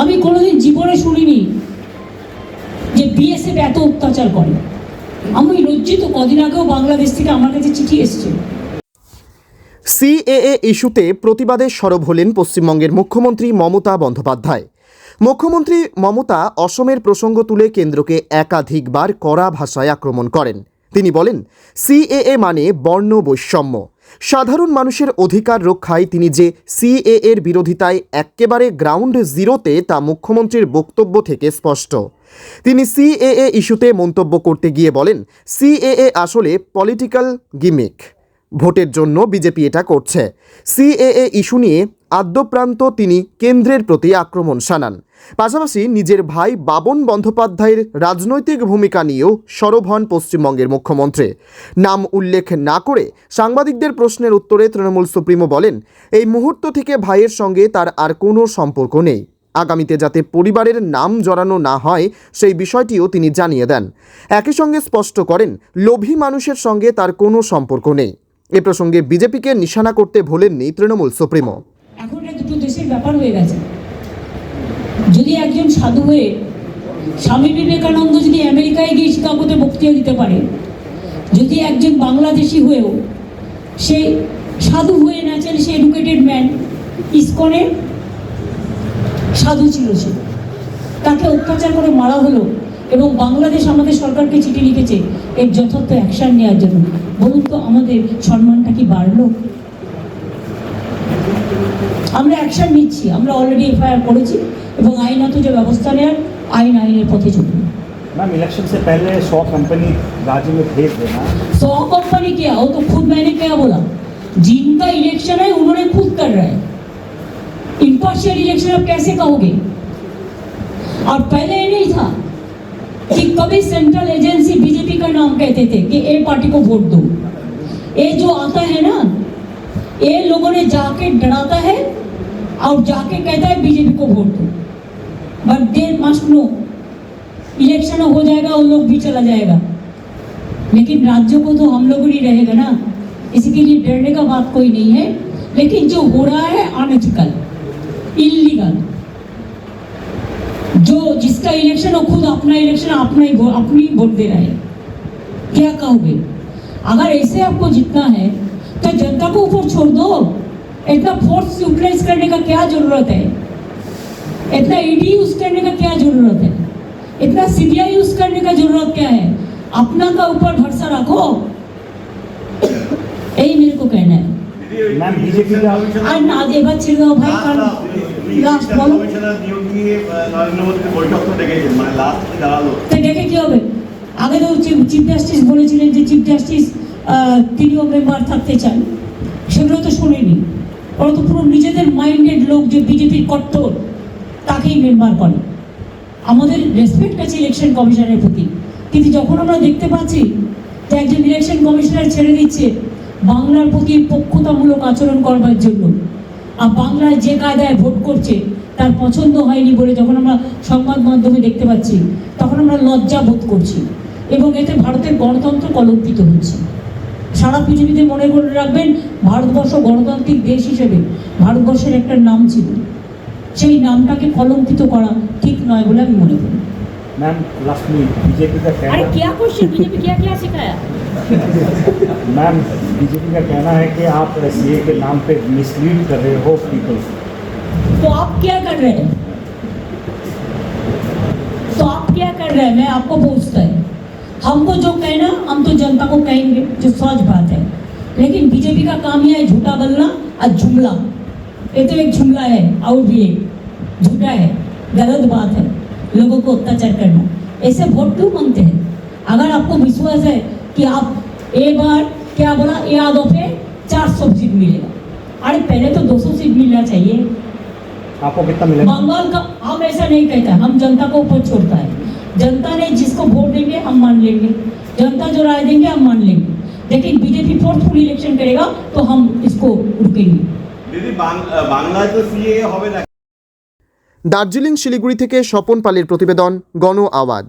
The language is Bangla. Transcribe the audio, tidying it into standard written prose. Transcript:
আমি কোনোদিন জীবনে শুনিনি যে বিএসএফ এত অত্যাচার করে। আমি লজ্জিত। কদিন আগেও বাংলাদেশ থেকে আমার কাছে চিঠি এসেছে। সিএএ ইস্যুতে প্রতিবাদে সরব হলেন পশ্চিমবঙ্গের মুখ্যমন্ত্রী মমতা বন্দ্যোপাধ্যায়। মুখ্যমন্ত্রী মমতা অসমের প্রসঙ্গ তুলে কেন্দ্রকে একাধিকবার কড়া ভাষায় আক্রমণ করেন। তিনি বলেন, সিএএ মানে বর্ণ বৈষম্য। সাধারণ মানুষের অধিকার রক্ষায় তিনি যে সিএএর বিরোধিতায় একেবারে গ্রাউন্ড জিরোতে তা মুখ্যমন্ত্রীর বক্তব্য থেকে স্পষ্ট। তিনি সিএএ ইস্যুতে মন্তব্য করতে গিয়ে বলেন, সিএএ আসলে পলিটিক্যাল গিমিক। ভোটের জন্য বিজেপি এটা করছে। সিএএ ইস্যু নিয়ে আদ্যপ্রান্ত তিনি কেন্দ্রের প্রতি আক্রমণ শানান। পাশাপাশি নিজের ভাই বাবন বন্দ্যোপাধ্যায়ের রাজনৈতিক ভূমিকা নিয়েও সরব হন পশ্চিমবঙ্গের মুখ্যমন্ত্রী। নাম উল্লেখ না করে সাংবাদিকদের প্রশ্নের উত্তরে তৃণমূল সুপ্রিমো বলেন, এই মুহূর্ত থেকে ভাইয়ের সঙ্গে তার আর কোনো সম্পর্ক নেই। আগামীতে যাতে পরিবারের নাম জড়ানো না হয় সেই বিষয়টিও তিনি জানিয়ে দেন। একই সঙ্গে স্পষ্ট করেন, লোভী মানুষের সঙ্গে তার কোনো সম্পর্ক নেই। এ প্রসঙ্গে বিজেপিকে নিশানা করতে ভোলেননি তৃণমূল সুপ্রিমো। এখন এটা দুটো দেশের ব্যাপার হয়ে গেছে। যদি একজন সাধু হয়ে স্বামী বিবেকানন্দ যদি আমেরিকায় গিয়ে শিকাগোতে বক্তৃতা দিতে পারে, যদি একজন বাংলাদেশি হয়েও সে সাধু হয়ে না চলে, সে এডুকেটেড ম্যান, ইসকনের সাধু ছিল, সে তাকে অত্যাচার করে মারা হলো এবং বাংলাদেশ আমাদের সরকারকে চিঠি লিখেছে এর যথার্থ অ্যাকশন নেওয়ার জন্য। বলুন তো, আমাদের সম্মানটা কি বাড়লো? আমরা অ্যাকশন নিচ্ছি, আমরা অলরেডি এফআইআর করেছি এবং আইনত যে ব্যবস্থা নেওয়ার আইনের পথে চলবে। मैम इलेक्शन से पहले 100 कंपनी राज्य में भेज देना। 100 कंपनी क्या हो, तो खुद मैंने क्या बोला, जिनका इलेक्शन है उन्होंने खुद कर रहा है। इम्पार्शियल इलेक्शन आप कैसे कहोगे? और पहले ये नहीं था कि कभी सेंट्रल एजेंसी बीजेपी का नाम कहते थे कि ए पार्टी को वोट दो। ये जो आता है ना, ये लोगों ने जाके डराता है और जाके कहता है बीजेपी को वोट दो। But there must know, election हो जाएगा उन लोग भी चला जाएगा, लेकिन राज्यों को तो हम लोग ही रहेगा ना। इसके लिए डरने का बात कोई नहीं है। लेकिन जो हो रहा है अनएथिकल, इलीगल, जो जिसका इलेक्शन हो खुद अपना इलेक्शन अपनी वोट दे रहा है, क्या कहोगे? अगर ऐसे आपको जीतना है तो जनता को ऊपर छोड़ दो। इतना फोर्स यूटिलाइज करने का क्या जरूरत है? इतना ईडी यूज करने का क्या जरूरत है? इतना सीबीआई यूज करने का जरूरत क्या है? अपना का ऊपर भरोसा रखो, यही मेरे को कहना है। मैम बीजेपी का ना देवा छिड़गाओ भाई कर लास्ट बोलो তো দেখে কি হবে? আগে তো চিফ জাস্টিস বলেছিলেন যে চিফ জাস্টিস তিনিও মেম্বার থাকতে চান, সেগুলো তো শোনেনি। ওরা তো পুরো নিজেদের মাইন্ডেড লোক, যে বিজেপির কট্টর, তাকেই মেম্বার করে। আমাদের রেসপেক্ট আছে ইলেকশন কমিশনের প্রতি, কিন্তু যখন আমরা দেখতে পাচ্ছি যে একজন ইলেকশন কমিশনার ছেড়ে দিচ্ছে বাংলার প্রতি পক্ষতামূলক আচরণ করবার জন্য, আর বাংলায় যে কায়দায় ভোট করছে তার পছন্দ হয়নি বলে যখন আমরা সংবাদ মাধ্যমে দেখতে পাচ্ছি, তখন আমরা লজ্জা বোধ করছি এবং এতে ভারতের গণতন্ত্র কলঙ্কিত হচ্ছে। সারা পৃথিবীতে মনে করে রাখবেন, ভারতবর্ষ গণতান্ত্রিক দেশ হিসেবে ভারতবর্ষের একটা নাম ছিল, সেই নামটাকে কলঙ্কিত করা ঠিক নয় বলে আমি মনে করি। मैम लास्ट में बीजेपी का कहना, अरे क्या क्वेश्चन, बीजेपी क्या क्या सिखाया? मैम बीजेपी का कहना है कि आप सीए के नाम पे मिसलीड कर रहे हो पीपल। तो आप क्या कर रहे हैं? तो आप क्या कर रहे हैं? मैं आपको पूछता है। हमको जो कहना, हम तो जनता को कहेंगे, जो सच बात है। लेकिन बीजेपी का काम यह है झूठा बोलना और जुमला। ये तो एक जुमला है और भी एक झूठा है, गलत बात है, लोगों को अत्याचार करना। ऐसे वोट क्यों मांगते हैं? अगर आपको विश्वास है कि आप एक बार क्या बोला, यादों पे 400 सीट मिलेगा, अरे पहले तो 200 सीट मिलना चाहिए। आपको कितना मिलेगा? बंगाल का हम ऐसा नहीं कहता, हम जनता को ऊपर छोड़ता है। जनता ने जिसको वोट देंगे हम मान लेंगे, जनता जो राय देंगे हम मान लेंगे। लेकिन बीजेपी फोर्सफुल इलेक्शन करेगा तो हम इसको रुकेंगे। दीदी बांग्लाয় তো সিএ হবে না। দার্জিলিং শিলিগুড়ি থেকে স্বপন পালের প্রতিবেদন, গণ আওয়াজ।